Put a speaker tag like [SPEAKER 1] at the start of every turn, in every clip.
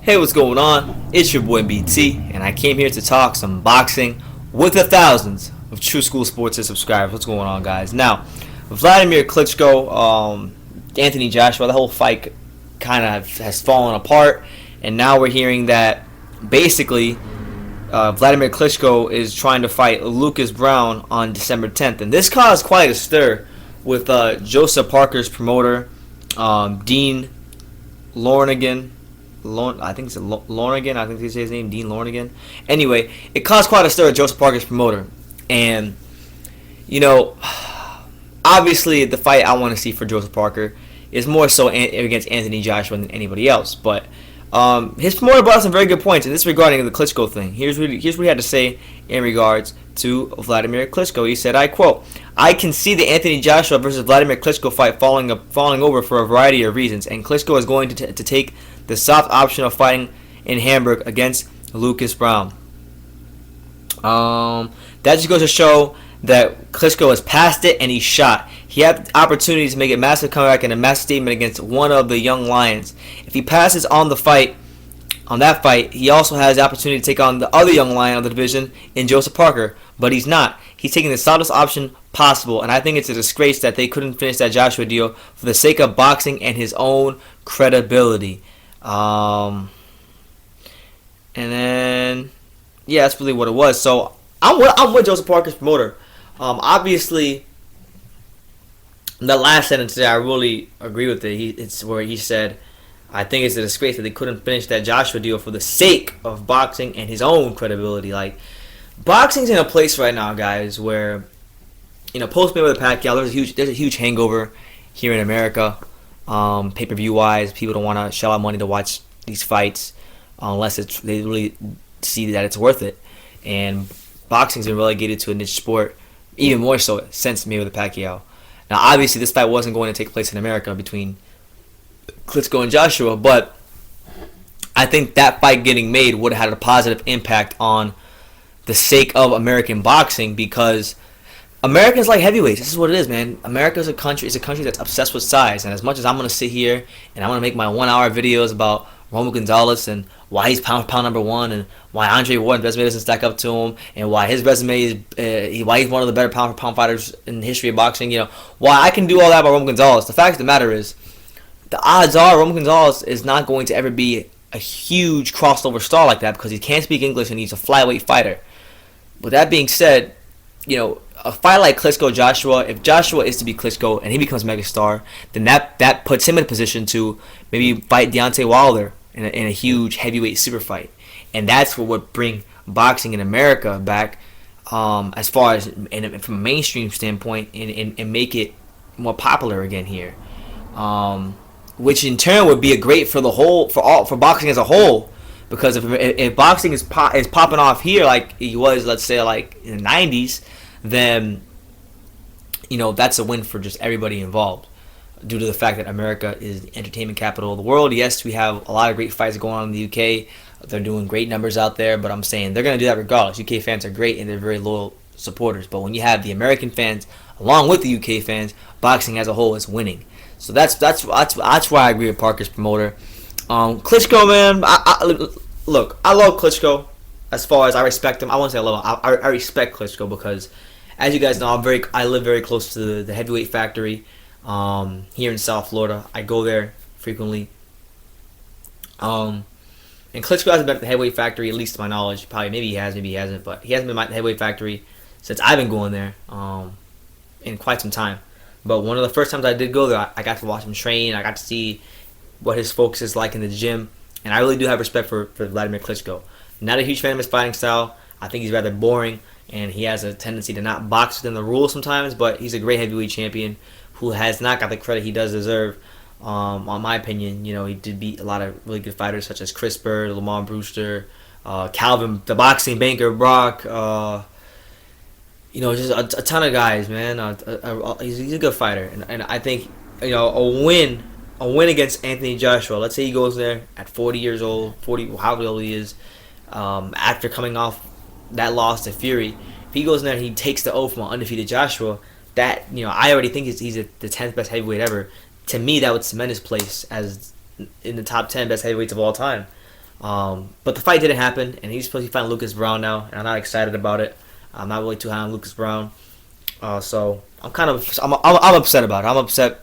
[SPEAKER 1] Hey, what's going on? It's your boy BT, and I came here to talk some boxing with the thousands of True School Sports subscribers. What's going on, guys? Now, Wladimir Klitschko, Anthony Joshua, the whole fight kind of has fallen apart, and now we're hearing that basically Wladimir Klitschko is trying to fight Lucas Browne on December 10th, and this caused quite a stir with Jospeh Parker's promoter, Dean Lornigan. I think it's Lornigan. I think they say his name, Dean Lornigan. Anyway, it caused quite a stir at Jospeh Parker's promoter, and obviously the fight I want to see for Jospeh Parker is more so against Anthony Joshua than anybody else. But his promoter brought up some very good points, and this regarding the Klitschko thing. Here's what he had to say in regards to Wladimir Klitschko. He said, I quote, "I can see the Anthony Joshua versus Wladimir Klitschko fight falling over for a variety of reasons, and Klitschko is going to take the soft option of fighting in Hamburg against Lucas Browne." That just goes to show that Klitschko has passed it and he's shot. He had the opportunity to make a massive comeback and a massive statement against one of the young lions. If he passes on that fight, he also has the opportunity to take on the other young lion of the division in Jospeh Parker, but he's not. He's taking the softest option possible, and I think it's a disgrace that they couldn't finish that Joshua deal for the sake of boxing and his own credibility. And then, yeah, that's really what it was. So I'm with Jospeh Parker's promoter. Obviously, the last sentence there, I really agree with it. It's where he said, I think it's a disgrace that they couldn't finish that Joshua deal for the sake of boxing and his own credibility. Like, boxing's in a place right now, guys, where, post Mayweather Pacquiao, there's a huge hangover here in America. Pay-per-view wise, people don't want to shell out money to watch these fights unless they really see that it's worth it. And boxing's been relegated to a niche sport, even more so since Mayweather Pacquiao. Now, obviously, this fight wasn't going to take place in America between Klitschko and Joshua, but I think that fight getting made would have had a positive impact on the sake of American boxing, because Americans like heavyweights. This is what it is, man. America is a country that's obsessed with size, and as much as I'm gonna sit here and I'm gonna make my 1-hour videos about Roman Gonzalez and why he's pound for pound number one, and why Andre Ward's resume doesn't stack up to him, and why his resume is why he's one of the better pound for pound fighters in the history of boxing. Why I can do all that about Roman Gonzalez. The fact of the matter is, the odds are Roman Gonzalez is not going to ever be a huge crossover star like that, because he can't speak English and he's a flyweight fighter. With that being said, a fight like Klitschko Joshua, if Joshua is to be Klitschko and he becomes megastar, then that puts him in a position to maybe fight Deontay Wilder in a huge heavyweight super fight, and that's what would bring boxing in America back, as far as from a mainstream standpoint, and make it more popular again here, which in turn would be a great for boxing as a whole. Because if boxing is popping off here like it was, let's say, like in the 90s, then that's a win for just everybody involved, due to the fact that America is the entertainment capital of the world. Yes, we have a lot of great fights going on in the UK. They're doing great numbers out there, but I'm saying they're going to do that regardless. UK fans are great and they're very loyal supporters. But when you have the American fans along with the UK fans, boxing as a whole is winning. So that's why I agree with Parker's promoter. Klitschko, man, look, I love Klitschko. As far as I respect him, I won't say I love him. I respect Klitschko because, as you guys know, I live very close to the heavyweight factory here in South Florida. I go there frequently. And Klitschko hasn't been at the heavyweight factory, at least to my knowledge. Probably, maybe he has, maybe he hasn't, but he hasn't been at the heavyweight factory since I've been going there in quite some time. But one of the first times I did go there, I got to watch him train. I got to see what his focus is like in the gym, and I really do have respect for Wladimir Klitschko. Not a huge fan of his fighting style. I think he's rather boring, and he has a tendency to not box within the rules sometimes, but he's a great heavyweight champion who has not got the credit he does deserve. On my opinion, he did beat a lot of really good fighters such as Chris Bird, Lamar Brewster, Calvin, the boxing banker, Brock, just a ton of guys, man. He's a good fighter, and I think a win against Anthony Joshua. Let's say he goes there at 40 years old, 40, however old he is, after coming off that loss to Fury. If he goes in there and he takes the oath from an undefeated Joshua, that I already think he's the 10th best heavyweight ever. To me, that would cement his place as in the top 10 best heavyweights of all time. But the fight didn't happen, and he's supposed to fight Lucas Brown now, and I'm not excited about it. I'm not really too high on Lucas Brown. So I'm upset about it. I'm upset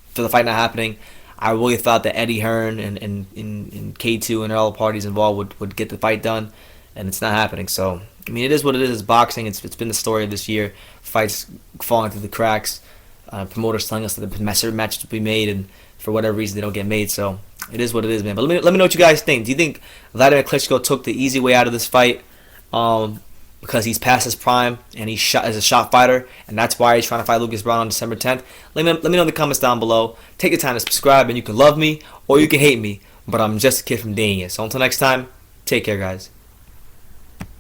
[SPEAKER 1] for the fight not happening. I really thought that Eddie Hearn and K2 and all the parties involved would get the fight done, and it's not happening. So, I mean, it is what it is. It's boxing. It's been the story of this year. Fights falling through the cracks. Promoters telling us that the matches will be made, and for whatever reason they don't get made. So it is what it is, man. But let me know what you guys think. Do you think Wladimir Klitschko took the easy way out of this fight? Because he's past his prime and he's shot as a shot fighter, and that's why he's trying to fight Lucas Brown on December 10th. Let me know in the comments down below. Take the time to subscribe, and you can love me or you can hate me, but I'm just a kid from Dania. So until next time, take care, guys.